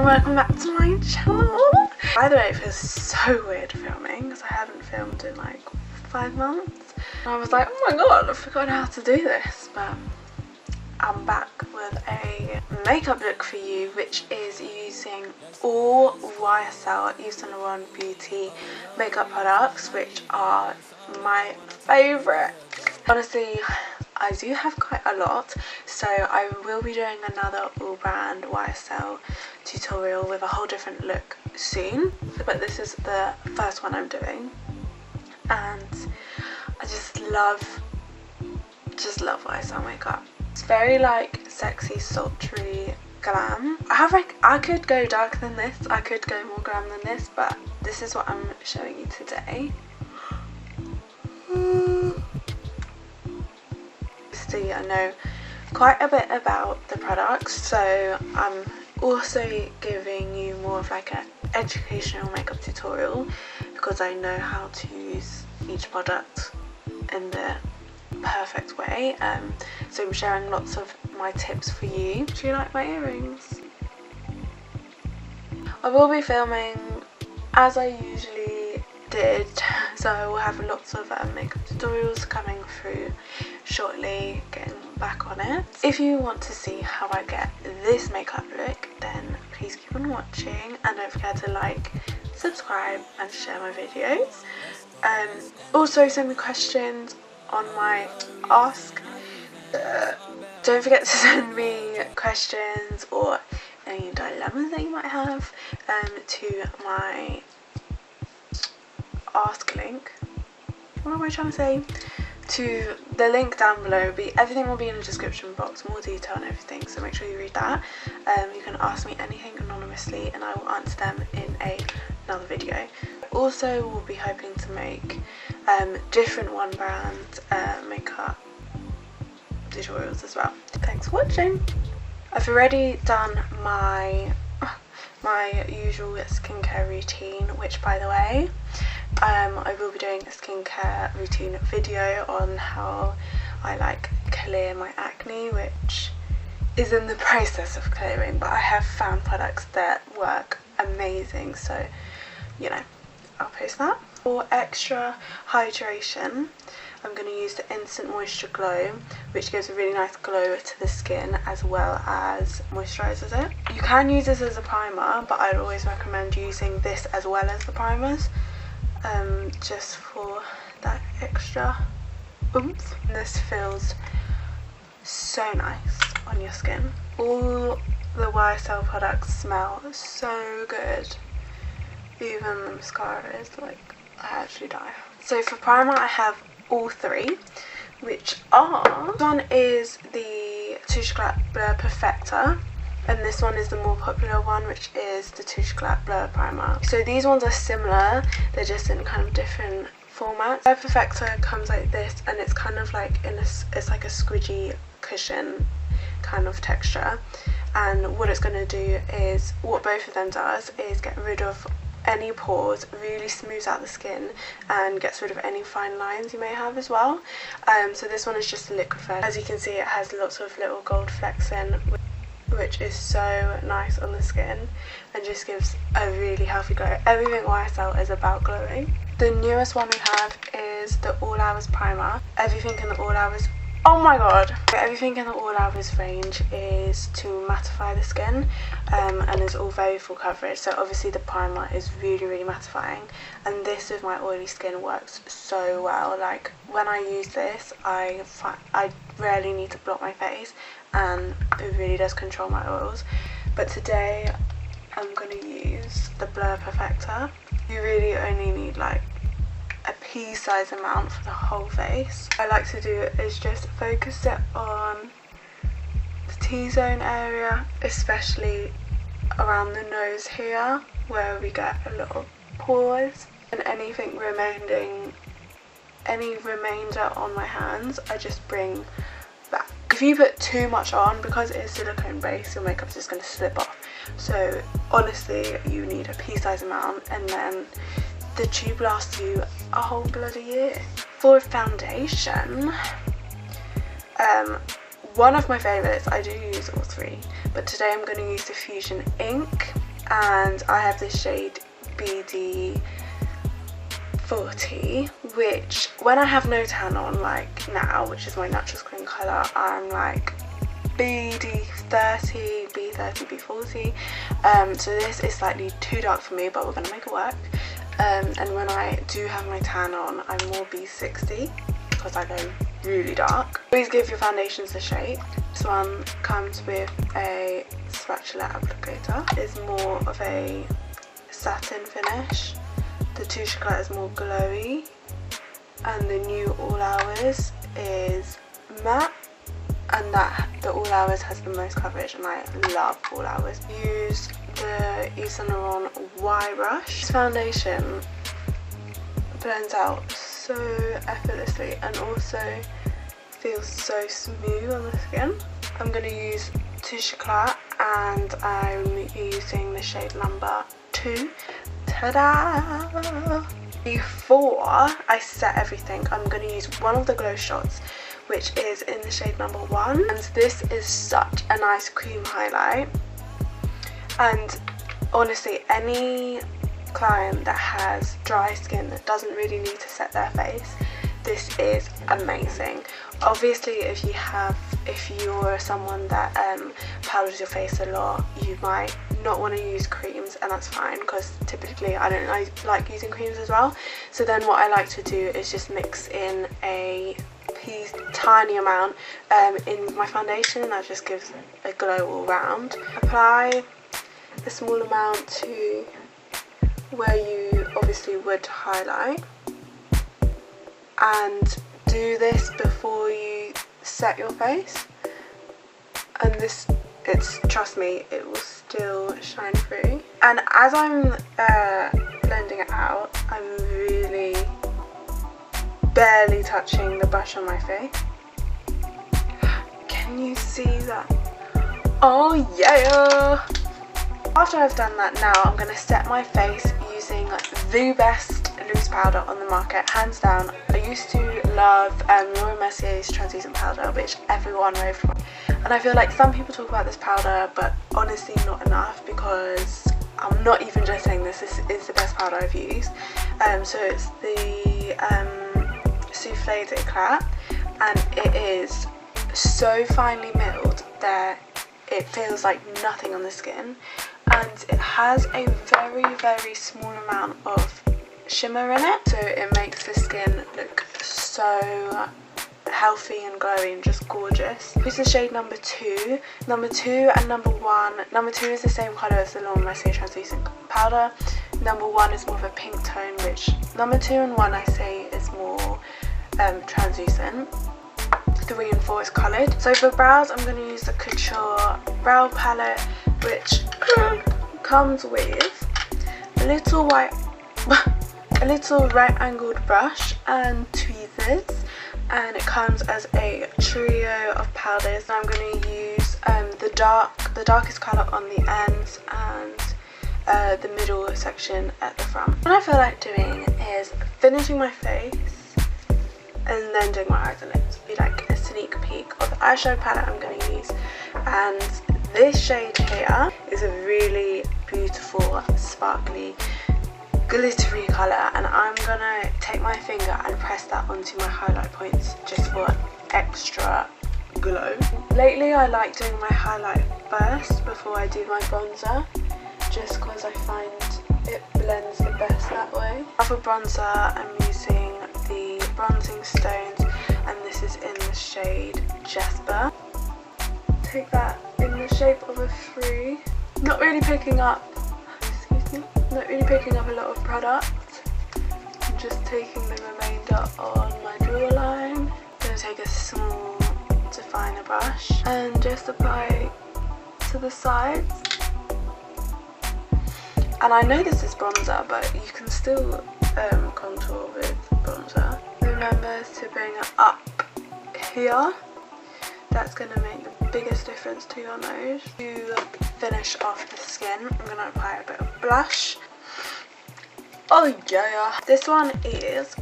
and welcome back to my channel. By the way, it feels so weird filming because I haven't filmed in like 5 months. And I was like, oh my god, I forgot how to do this. But I'm back with a makeup look for you, which is using all YSL Yves Saint Laurent Beauty makeup products, which are my favourite. Honestly, I do have quite a lot, so I will be doing another all brand YSL tutorial with a whole different look soon, but this is the first one I'm doing, and I just love YSL makeup. It's very like sexy, sultry glam. I could go darker than this, I could go more glam than this, but this is what I'm showing you today. I know quite a bit about the products, so I'm also giving you more of like an educational makeup tutorial because I know how to use each product in the perfect way. So I'm sharing lots of my tips for you. Do you like my earrings? I will be filming as I usually did, so I will have lots of makeup tutorials coming through shortly, getting back on it. If you want to see how I get this makeup look, then please keep on watching and don't forget to like, subscribe and share my videos. Also send me questions on my ask. Don't forget to send me questions or any dilemmas that you might have to my ask link. What am I trying to say? To the link down below. Everything will be in the description box, more detail and everything, so make sure you read that. You can ask me anything anonymously and I will answer them in another video. Also, we'll be hoping to make different one brand makeup tutorials as well. Thanks for watching. I've already done my usual skincare routine, which by the way, I will be doing a skincare routine video on how I like clear my acne, which is in the process of clearing, but I have found products that work amazing, so you know, I'll post that. For extra hydration, I'm going to use the Instant Moisture Glow, which gives a really nice glow to the skin as well as moisturises it. You can use this as a primer, but I'd always recommend using this as well as the primers, just for that extra oomph. This feels so nice on your skin. All the YSL products smell so good. Even the mascara is like, I actually die. So for primer I have all three, which are, one is the Touche Éclat Blur Perfector, and this one is the more popular one, which is the Touche Éclat Blur Primer. So these ones are similar, they're just in kind of different formats. Blur Perfector comes like this, and it's kind of like it's like a squidgy cushion kind of texture, and what it's going to do is, what both of them does is get rid of any pores, really smooths out the skin and gets rid of any fine lines you may have as well. So this one is just a liquid version. As you can see, it has lots of little gold flecks in, which is so nice on the skin and just gives a really healthy glow. Everything YSL is about glowing. The newest one we have is the All Hours Primer. Everything in the All Hours, oh my god! Everything in the All Hours range is to mattify the skin, and is all very full coverage, so obviously the primer is really mattifying, and this with my oily skin works so well. Like when I use this, I rarely need to block my face, and it really does control my oils. But today I'm going to use the Blur Perfector. You really only need like a pea-sized amount for the whole face. What I like to do is just focus it on the T-zone area, especially around the nose here where we get a lot of pores, and anything remainder on my hands I just bring back. If you put too much on, because it is silicone based, your makeup's just going to slip off, so honestly you need a pea-sized amount, and then the tube lasts you a whole bloody year. For foundation, one of my favourites, I do use all three, but today I'm going to use the Fusion Ink. and I have this shade BD40, which when I have no tan on, like now, which is my natural skin colour, I'm like BD30, B30, B40. So this is slightly too dark for me, but we're gonna make it work. And when I do have my tan on, I'm more B60 because I go really dark. Please give your foundations a shake. This one comes with a spatula applicator. It's more of a satin finish. The Touche Éclat is more glowy, and the new All Hours is matte, and that the All Hours has the most coverage, and I love All Hours. Use the Yves Saint Laurent Y brush. This foundation blends out so effortlessly and also feels so smooth on the skin. I'm going to use Touche Éclat, and I'm using the shade number 2. Ta-da! Before I set everything, I'm going to use one of the glow shots, which is in the shade number 1, and this is such a nice cream highlight. And honestly, any client that has dry skin that doesn't really need to set their face, this is amazing. Obviously, if you're someone that powders your face a lot, you might not want to use creams, and that's fine, because typically I don't like using creams as well. So then what I like to do is just mix in a tiny amount in my foundation, and that just gives a glow all round. Apply a small amount to where you obviously would highlight, and do this before you set your face, and trust me, it will still shine through. And as I'm blending it out, I'm really barely touching the brush on my face. Can you see that? Oh yeah! After I've done that, now I'm going to set my face using the best loose powder on the market, hands down. I used to love Laura Mercier's translucent powder, which everyone raved from, and I feel like some people talk about this powder, but honestly not enough, because I'm not even just saying this is the best powder I've used. So it's the Soufflé d'Éclat, and it is so finely milled that it feels like nothing on the skin, and it has a very small amount of shimmer in it, so it makes the skin look so healthy and glowy and just gorgeous. This is shade number 2. Number 2 and number 1. Number 2 is the same colour as the Laura Mercier translucent powder. Number 1 is more of a pink tone, which number 2 and 1 I say is more translucent. 3 and 4 is coloured. So for brows, I'm going to use the Couture brow palette, which comes with a little right angled brush and tweezers, and it comes as a trio of powders. And I'm going to use the darkest colour on the ends and the middle section at the front. What I feel like doing is finishing my face and then doing my eyes and lips. Be like a sneak peek of the eyeshadow palette I'm going to use. And this shade here is a really beautiful, sparkly, glittery colour, and I'm gonna take my finger and press that onto my highlight points just for extra glow. Lately I like doing my highlight first before I do my bronzer, just because I find it blends the best that way. For bronzer, I'm using the Bronzing Stones, and this is in the shade Jasper. Take that in the shape of a 3. Not really picking up a lot of product. I'm just taking the remainder on my jawline. I'm going to take a small definer brush and just apply it to the sides. And I know this is bronzer, but you can still contour with bronzer. Remember to bring it up here. That's going to make the biggest difference to your nose. To finish off the skin, I'm going to apply a bit of blush. Oh yeah! This one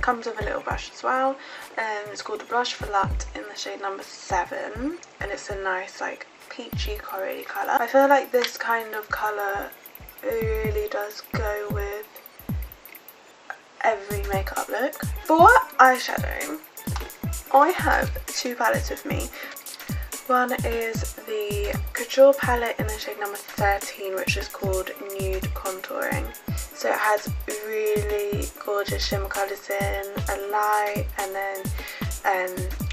comes with a little brush as well. It's called the Blush for Lut in the shade number 7, and it's a nice like peachy corally colour. I feel like this kind of colour really does go with every makeup look. For eyeshadow, I have two palettes with me. One is the Couture palette in the shade number 13, which is called Nude Contouring. So it has really gorgeous shimmer colours in, a light, and then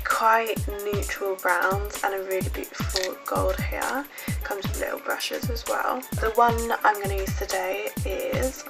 quite neutral browns and a really beautiful gold hair. Comes with little brushes as well. The one I'm going to use today is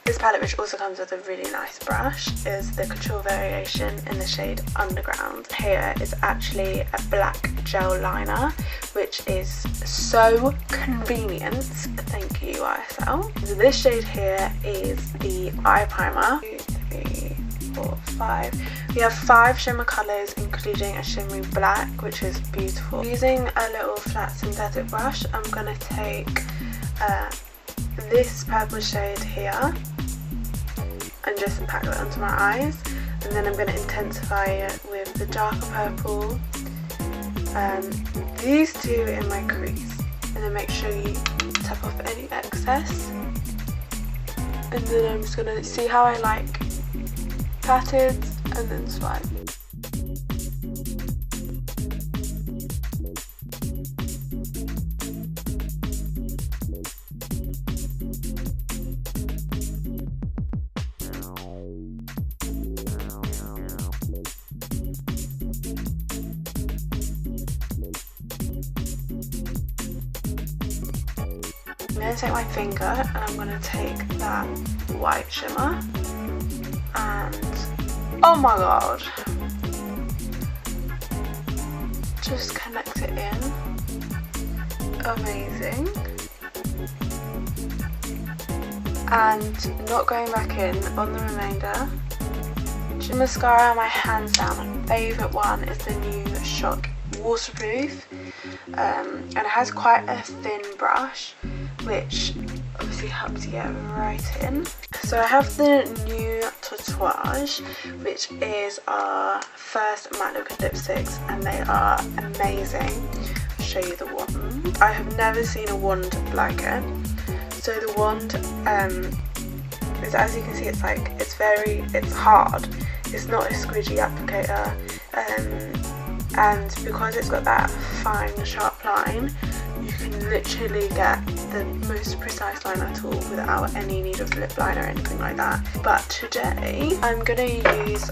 this palette, which also comes with a really nice brush, is the Couture variation in the shade Underground. Here is actually a black gel liner, which is so convenient. Thank you, YSL. So this shade here is the eye primer. 2, 3, 4, 5. We have 5 shimmer colours, including a shimmery black, which is beautiful. Using a little flat synthetic brush, I'm going to take this purple shade here and just pack that onto my eyes, and then I'm going to intensify it with the darker purple, these two in my crease, and then make sure you tap off any excess. And then I'm just going to see how I like patted and then swipe. I'm going to take my finger and I'm going to take that white shimmer and, oh my god, just connect it in. Amazing. And not going back in on the remainder. Mascara, my hands down favourite one is the new Shock Waterproof, and it has quite a thin brush, which obviously helps you get right in. So I have the new Tatouage, which is our first matte liquid lipsticks, and they are amazing. I'll show you the wand. I have never seen a wand like it. So the wand is, as you can see, it's hard. It's not a squidgy applicator, and because it's got that fine sharp line, you can literally get the most precise line at all without any need of lip liner or anything like that. But today I'm going to use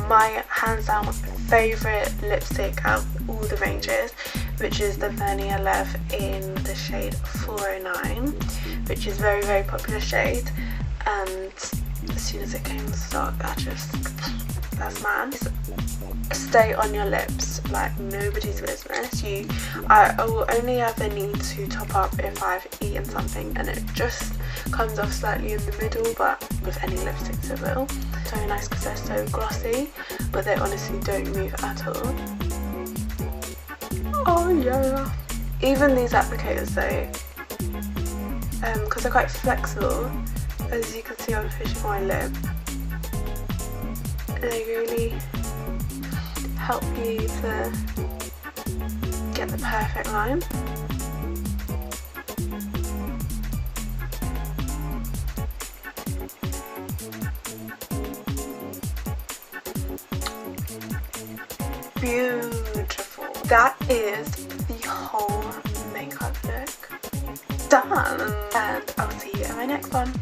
my hands down favourite lipstick out of all the ranges, which is the Vernier Love in the shade 409, which is very, very popular shade, and as soon as it came in stock, that's mad. Stay on your lips like nobody's business. I will only ever need to top up if I've eaten something and it just comes off slightly in the middle, but with any lipsticks it will. So nice because they're so glossy, but they honestly don't move at all. Oh yeah. Even these applicators though, because they're quite flexible, as you can see I'm pushing my lip, they really help you to get the perfect line. Beautiful. That is the whole makeup look done, and I'll see you in my next one.